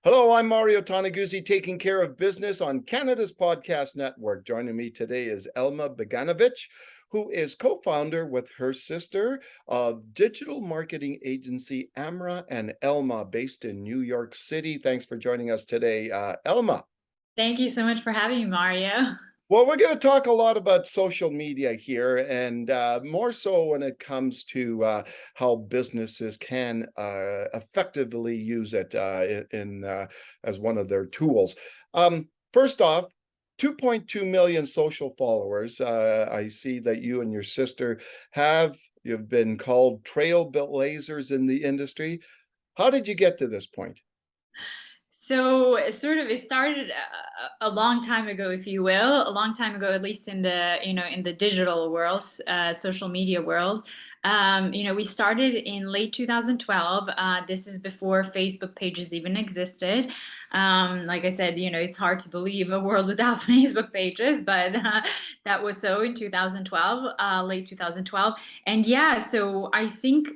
Hello, I'm Mario Toneguzzi, taking care of business on Canada's podcast network. Joining me today is Elma Beganovich, who is co-founder with her sister of digital marketing agency Amra and Elma, based in New York City. Thanks for joining us today, Elma. Thank you so much for having me, Mario. Well, we're going to talk a lot about social media here, and more so when it comes to how businesses can effectively use it as one of their tools. First off, 2.2 million social followers. I see that you and your sister have. You've been called trailblazers in the industry. How did you get to this point? So it started a long time ago, if you will, a long time ago, at least in the digital world, social media world. We started in late 2012. This is before Facebook pages even existed. Like I said, it's hard to believe a world without Facebook pages, but that was so in 2012, late 2012. And yeah, so I think,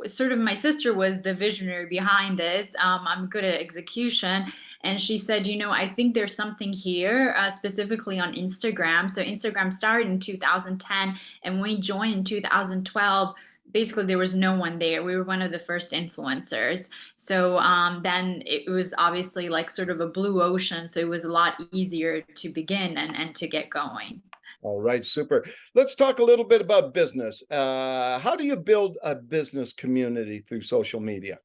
sort of my sister was the visionary behind this. I'm good at execution. And she said, I think there's something here, specifically on Instagram. So Instagram started in 2010, and when we joined in 2012, basically there was no one there. We were one of the first influencers. So then it was obviously like sort of a blue ocean. So it was a lot easier to begin and to get going. All right, super. Let's talk a little bit about business. How do you build a business community through social media?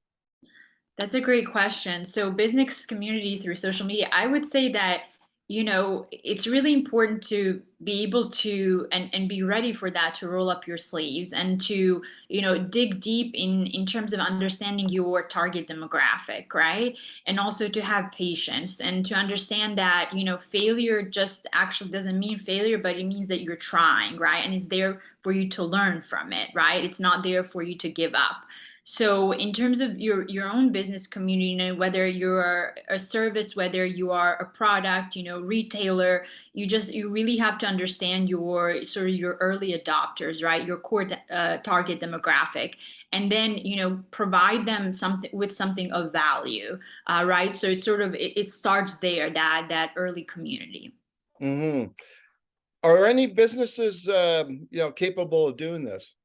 That's a great question. So, business community through social media, I would say that, it's really important to be able to and be ready for that, to roll up your sleeves and to, dig deep in terms of understanding your target demographic, right? And also to have patience and to understand that, failure just actually doesn't mean failure, but it means that you're trying, right? And it's there for you to learn from it, right? It's not there for you to give up. So in terms of your own business community, whether you're a service, whether you are a product, retailer, you really have to understand your sort of your early adopters, right? Your core target demographic, and then provide them something of value, right? So it's sort of it starts there, that early community. Hmm. Are any businesses, capable of doing this?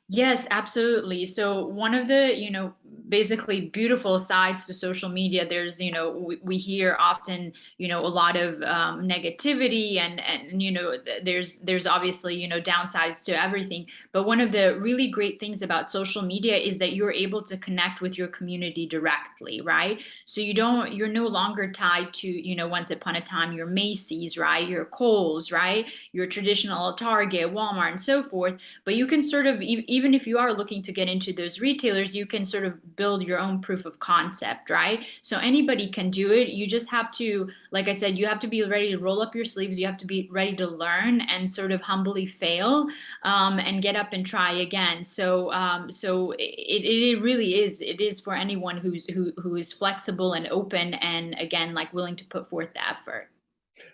Yes, absolutely. So one of the, basically beautiful sides to social media, there's, we hear often, a lot of negativity and there's obviously, downsides to everything. But one of the really great things about social media is that you're able to connect with your community directly, right? So you're no longer tied to, once upon a time, your Macy's, right? Your Kohl's, right? Your traditional Target, Walmart, and so forth, but you can sort of even if you are looking to get into those retailers, you can sort of build your own proof of concept, right? So anybody can do it. You just have to, like I said, you have to be ready to roll up your sleeves. You have to be ready to learn and sort of humbly fail, and get up and try again. So it really is, it is for anyone who is flexible and open, and again, like willing to put forth the effort.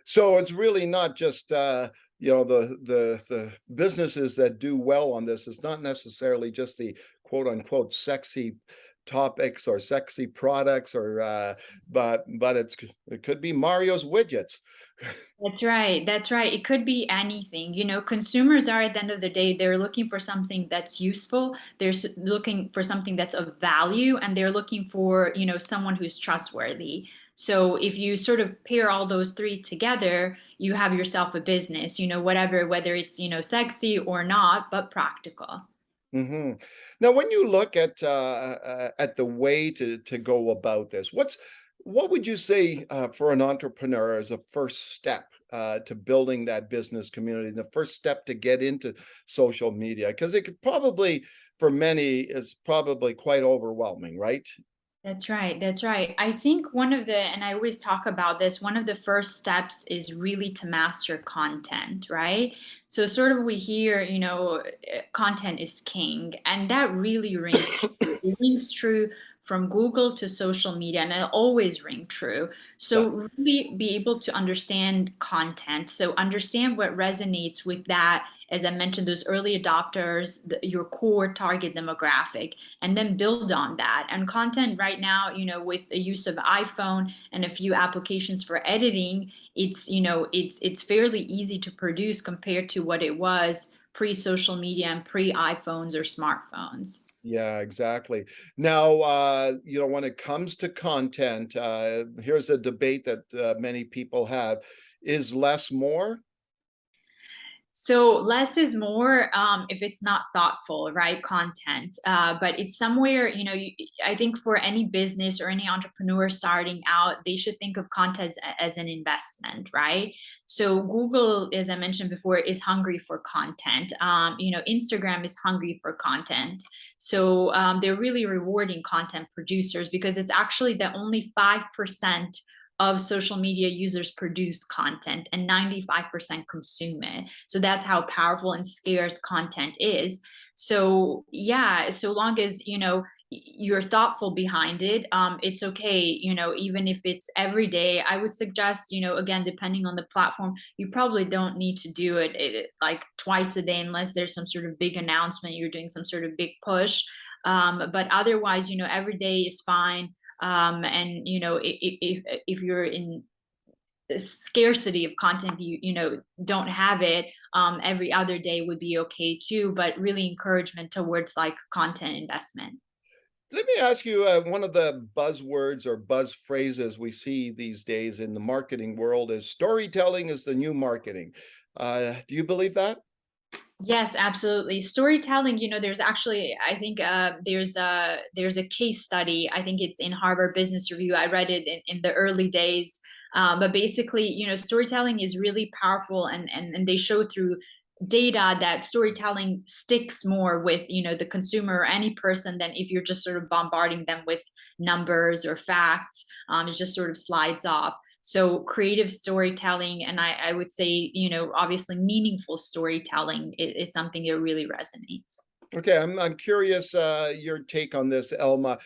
So it's really not just the businesses that do well on this. It's not necessarily just the quote unquote sexy topics or sexy products, or but it could be Mario's widgets. That's right. That's right. It could be anything. Consumers are, at the end of the day, they're looking for something that's useful. Looking for something that's of value, and they're looking for, someone who's trustworthy. So if you sort of pair all those three together, you have yourself a business, whether it's, sexy or not, but practical. Hmm. Now, when you look at the way to go about this, what would you say for an entrepreneur as a first step to building that business community, the first step to get into social media? Because it could probably, for many, is probably quite overwhelming, right? That's right. That's right. I think and I always talk about this, one of the first steps is really to master content, right? So, sort of, we hear, content is king, and that really rings true. It rings true from Google to social media, and it'll always ring true. Yeah. So, really be able to understand content. So, understand what resonates with that as I mentioned, those early adopters, your core target demographic, and then build on that. And content right now, with the use of iPhone and a few applications for editing, it's fairly easy to produce compared to what it was pre-social media and pre-iPhones or smartphones. Yeah, exactly. Now, when it comes to content, here's a debate that many people have. Is less more? So less is more, if it's not thoughtful, right? Content, but it's somewhere, I think for any business or any entrepreneur starting out, they should think of content as an investment, right? So Google, as I mentioned before, is hungry for content. Instagram is hungry for content. So they're really rewarding content producers because it's actually the only 5% of social media users produce content and 95% consume it. So that's how powerful and scarce content is. So yeah, so long as you're thoughtful behind it, it's okay. Even if it's every day, I would suggest, again, depending on the platform, you probably don't need to do it like twice a day unless there's some sort of big announcement, you're doing some sort of big push. But otherwise, every day is fine. And if you're in scarcity of content, you don't have it, every other day would be okay too, but really encouragement towards like content investment. Let me ask you, one of the buzzwords or buzz phrases we see these days in the marketing world is storytelling is the new marketing. Do you believe that? Yes, absolutely. Storytelling, there's actually, I think there's a case study. I think it's in Harvard Business Review. I read it in the early days. But basically, storytelling is really powerful, and they show through data that storytelling sticks more with the consumer or any person than if you're just sort of bombarding them with numbers or facts. It just sort of slides off. So creative storytelling, and I would say, obviously meaningful storytelling is something that really resonates. Okay, I'm curious, your take on this, Elma.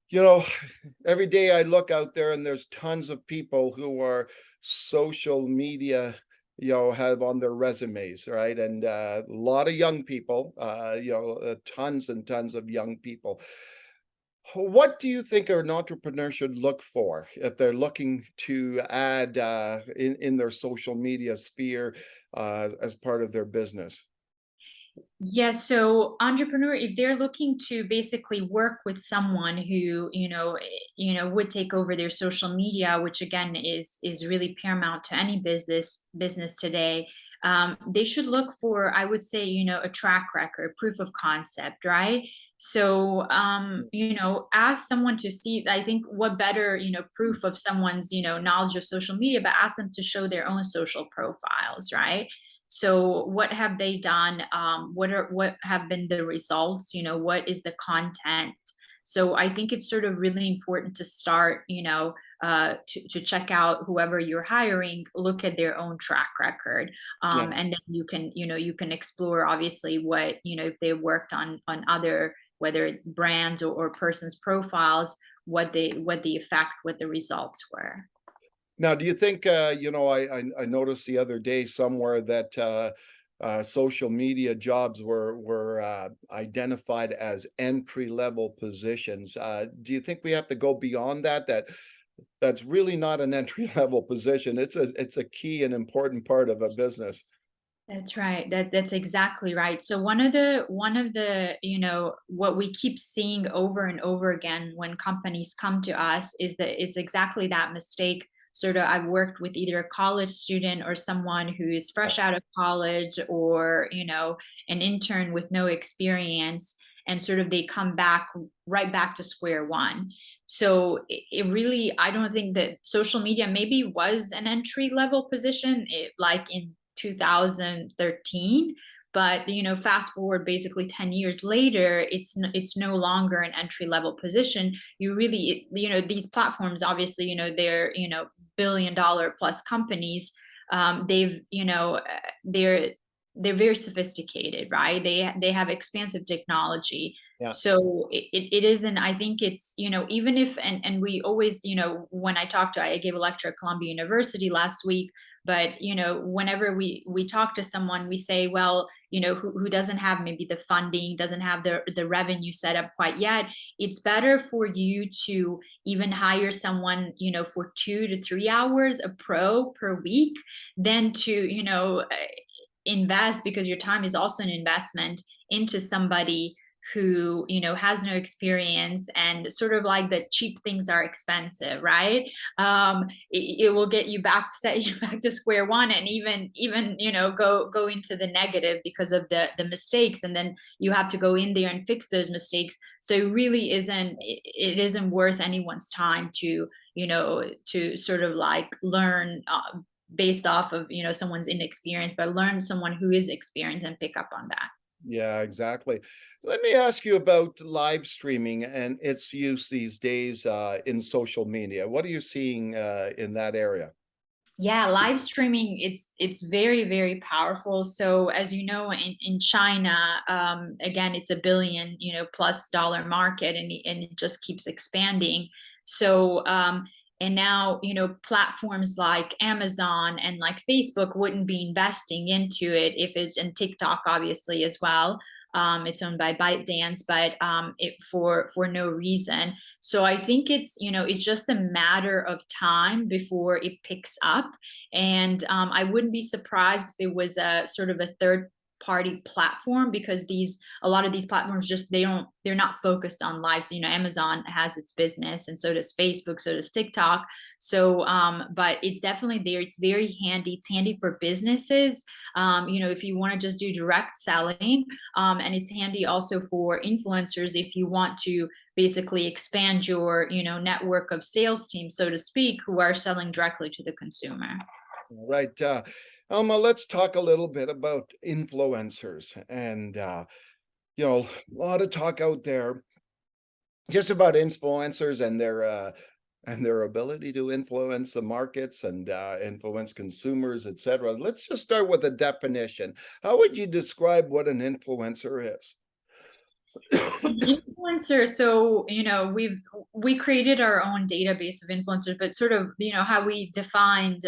You know, every day I look out there and there's tons of people who are social media, have on their resumes, right? And a lot of young people, tons and tons of young people. What do you think an entrepreneur should look for if they're looking to add in their social media sphere as part of their business? Yes, so entrepreneur, if they're looking to basically work with someone who, would take over their social media, which again is really paramount to any business today, they should look for, I would say, a track record, proof of concept, right? So, ask someone to see. I think what better, proof of someone's, knowledge of social media, but ask them to show their own social profiles, right? So what have they done? What have been the results? What is the content? So I think it's sort of really important to start, to check out whoever you're hiring, look at their own track record, Yeah. and then you can explore obviously what if they worked on other, whether brands or persons profiles, what the effect, what the results were. Now, do you think, I noticed the other day somewhere that social media jobs were identified as entry level positions. Do you think we have to go beyond that? That's really not an entry level position. It's a key and important part of a business. That's right. That's exactly right. So one of the what we keep seeing over and over again when companies come to us is that it's exactly that mistake. Sort of, I've worked with either a college student or someone who is fresh out of college, or an intern with no experience, and sort of they come back right back to square one. So it really, I don't think that social media maybe was an entry level position, like in 2013, but fast forward basically 10 years later, it's no longer an entry level position. You really, these platforms, obviously, they're billion dollar plus companies. They've, they're they're very sophisticated, right? They have expansive technology. Yeah. So it isn't, I think it's, even if, and we always, when I gave a lecture at Columbia University last week, but whenever we talk to someone, we say, well, who doesn't have maybe the funding, doesn't have the revenue set up quite yet, it's better for you to even hire someone, for 2 to 3 hours, a pro per week, than to, invest, because your time is also an investment into somebody who has no experience, and sort of like the cheap things are expensive, right? It will get you back, set you back to square one, and even go into the negative because of the mistakes, and then you have to go in there and fix those mistakes. So it really isn't, it isn't worth anyone's time to to sort of like learn, based off of someone's inexperience, but learn someone who is experienced and pick up on that. Yeah, exactly. Let me ask you about live streaming and its use these days in social media. What are you seeing in that area? Yeah, live streaming, it's very, very powerful. So as you know, in China, again, it's a billion plus dollar market, and it just keeps expanding. So and now platforms like Amazon and like Facebook wouldn't be investing into it if it's, and TikTok obviously as well. It's owned by ByteDance, but it for no reason. So I think it's it's just a matter of time before it picks up, and I wouldn't be surprised if it was a sort of a third party platform, because these a lot of these platforms just they're not focused on live. So Amazon has its business, and so does Facebook, so does TikTok. So but it's definitely there, it's very handy, it's handy for businesses, if you want to just do direct selling, and it's handy also for influencers if you want to basically expand your network of sales teams, so to speak, who are selling directly to the consumer. Right. Alma, let's talk a little bit about influencers. And, a lot of talk out there just about influencers and their ability to influence the markets and influence consumers, etc. Let's just start with a definition. How would you describe what an influencer is? An influencer, so we created our own database of influencers, but sort of how we defined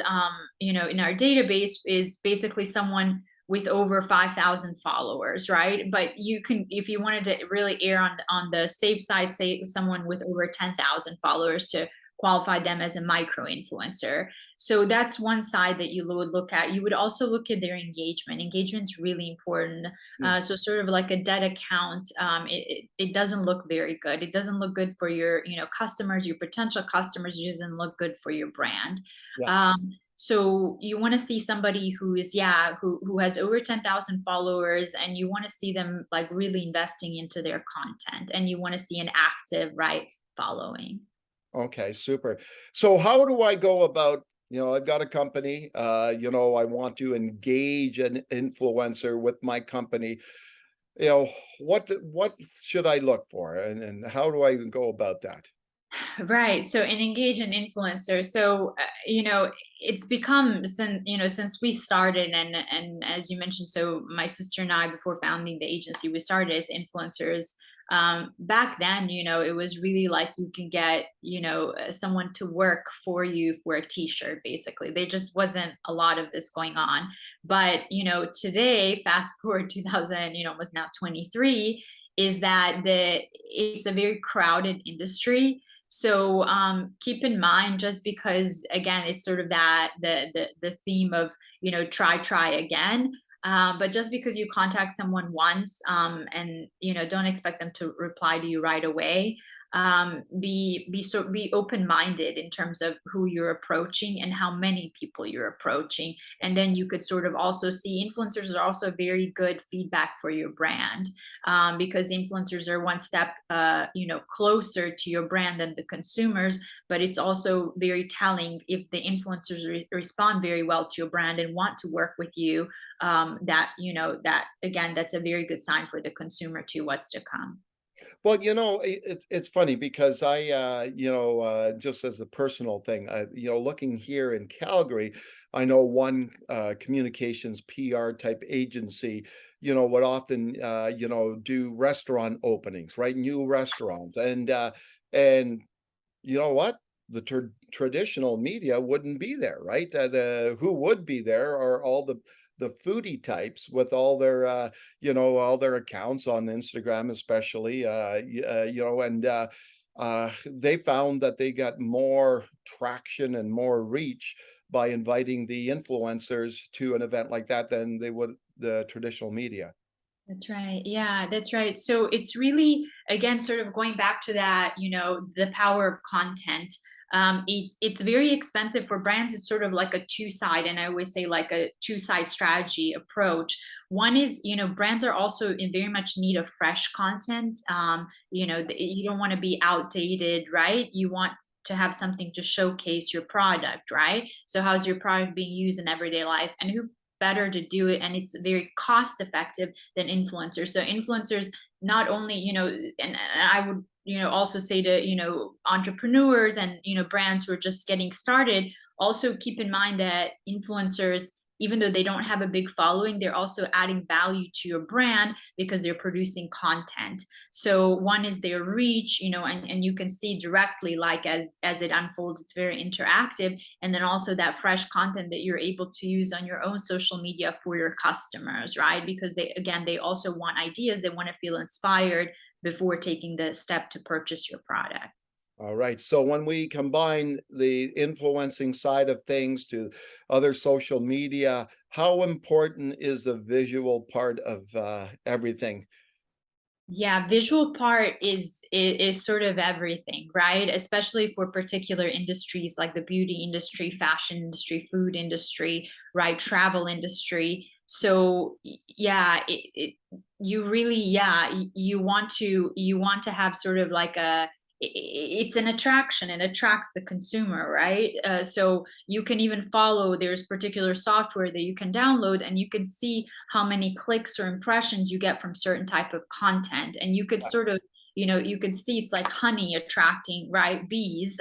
in our database is basically someone with over 5,000 followers, right? But you can, if you wanted to really err on the safe side, say someone with over 10,000 followers, to qualify them as a micro influencer. So that's one side that you would look at. You would also look at their engagement. Engagement's really important. Mm, So sort of like a dead account, it doesn't look very good. It doesn't look good for your customers, your potential customers. It doesn't look good for your brand. yeah. So you want to see somebody who is, who has over 10,000 followers, and you want to see them like really investing into their content, and you want to see an active, right, following. Okay, super. So how do I go about, I've got a company, I want to engage an influencer with my company. What should I look for and how do I go about that? Right. So and engage an influencer. So it's become, since we started, and as you mentioned, so my sister and I, before founding the agency, we started as influencers. Back then, it was really like you can get someone to work for you for a t-shirt. Basically, there just wasn't a lot of this going on. But today, fast forward 2000, almost now 23, is that it's a very crowded industry. So keep in mind, just because again, it's sort of that the theme of try again. But just because you contact someone once, and don't expect them to reply to you right away. Be open minded in terms of who you're approaching and how many people you're approaching, and then you could sort of also see, influencers are also very good feedback for your brand, because influencers are one step closer to your brand than the consumers. But it's also very telling if the influencers respond very well to your brand and want to work with you, that that again, that's a very good sign for the consumer to what's to come. Well, it's funny because just as a personal thing, looking here in Calgary, I know one communications PR type agency, would often, do restaurant openings, right? New restaurants. And you know what? The traditional media wouldn't be there, right? Who would be there are all the foodie types with all their accounts on Instagram, especially, they found that they got more traction and more reach by inviting the influencers to an event like that than they would the traditional media. That's right. Yeah, that's right. So it's really, again, sort of going back to that, the power of content. It's very expensive for brands. It's sort of like a two-side, and I always say like a two-side strategy approach. One is, brands are also in very much need of fresh content. You don't want to be outdated, right? You want to have something to showcase your product, right? So how's your product being used in everyday life, and who better to do it, and it's very cost effective than influencers. So influencers not only, and I would, also say to, entrepreneurs and, brands who are just getting started, also keep in mind that influencers, even though they don't have a big following, they're also adding value to your brand because they're producing content. So one is their reach, and you can see directly, like as it unfolds, it's very interactive. And then also that fresh content that you're able to use on your own social media for your customers, right? Because they also want ideas, they want to feel inspired before taking the step to purchase your product. All right. So when we combine the influencing side of things to other social media, how important is the visual part of everything? Yeah, visual part is sort of everything, right? Especially for particular industries like the beauty industry, fashion industry, food industry, right? Travel industry. So yeah, you really, yeah, you want to have sort of like it's an attraction. It attracts the consumer, right? So you can even follow. There's particular software that you can download, and you can see how many clicks or impressions you get from certain type of content, and you could sort of, you can see it's like honey attracting, right, bees.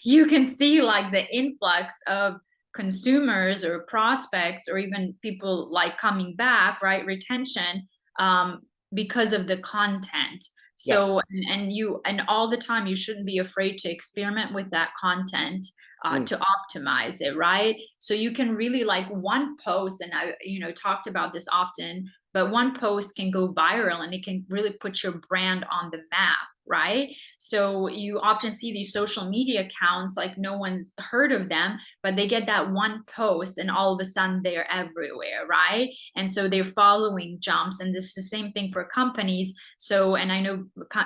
You can see like the influx of consumers or prospects or even people like coming back, right, retention, um, because of the content. Yeah. So and all the time you shouldn't be afraid to experiment with that content, Mm. to optimize it, right? So you can really, like, one post, and I, talked about this often, but one post can go viral and it can really put your brand on the map, right? So you often see these social media accounts like no one's heard of them, but they get that one post and all of a sudden they're everywhere, right? And so their following jumps, and this is the same thing for companies. So, and I know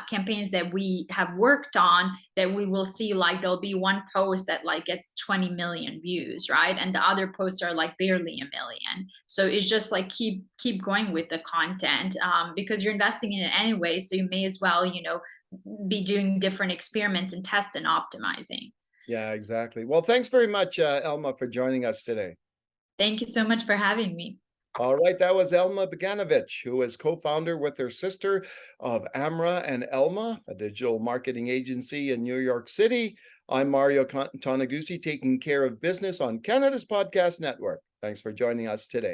campaigns that we have worked on, that we will see like there'll be one post that like gets 20 million views, right? And the other posts are like barely a million. So it's just like keep going with the content, because you're investing in it anyway. So you may as well, be doing different experiments and tests and optimizing. Yeah, exactly. Well, thanks very much, Elma, for joining us today. Thank you so much for having me. All right, that was Elma Bogdanovich, who is co-founder with her sister of Amra and Elma, a digital marketing agency in New York City. I'm Mario Toneguzzi, taking care of business on Canada's Podcast Network. Thanks for joining us today.